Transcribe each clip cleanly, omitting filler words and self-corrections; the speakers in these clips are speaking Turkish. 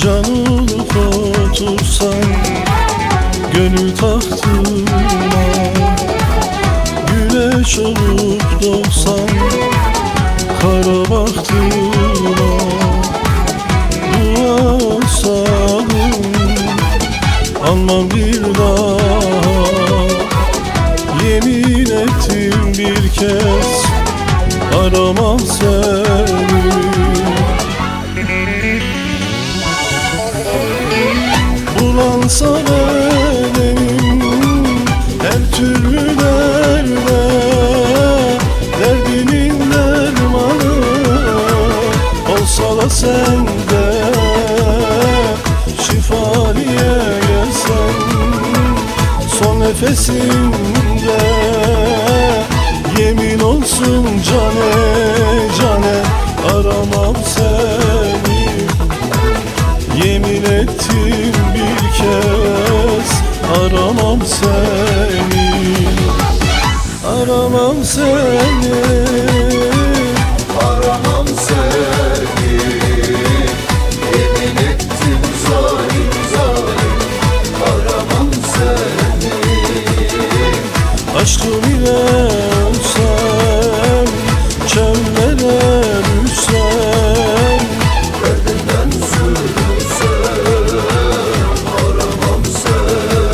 Can olup otursan gönül tahtına, güneş olup doğsan kara baktıma, dua olsam anmam bir daha. Yemin ettim bir kez aramam seni. Bulansa benim her türlü derde, derdimin dermanı olsa da sende, şifaliye gelsen son nefesimde. Yemin olsun cane cane aramam seni. Yemin ettim bir kez aramam seni. Aramam seni. Aramam seni. Yemin ettim zalim zalim aramam seni. Aşkım ile ölsem, çöllere düşsem, Derdimden sürünsem aramam seni.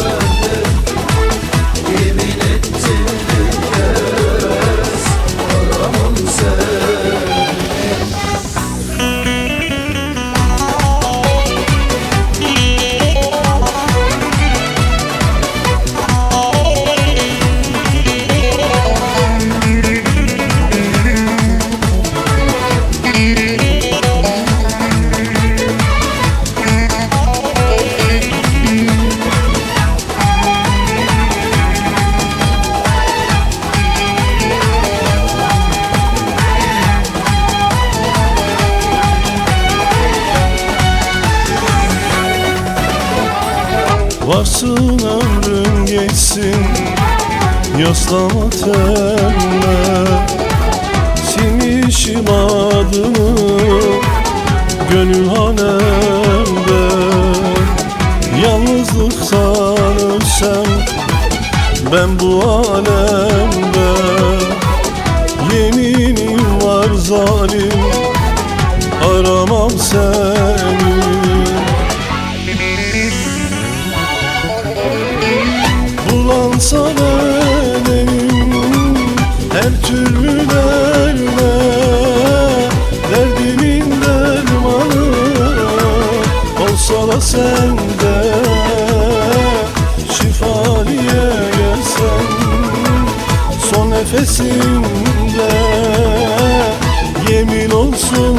Yemin ettim bir kez aramam seni. varsın ömrüm geçsin, yaslama tenle. Silmişim adını gönül hanemde. Yalnızlıktan ölsem ben bu alemde. Yeminim var zalim aramam seni. Bulansa benim her türlü derde, derdimin dermanı olsa da sende, şifaliye gelsen son nefesimde. Yemin olsun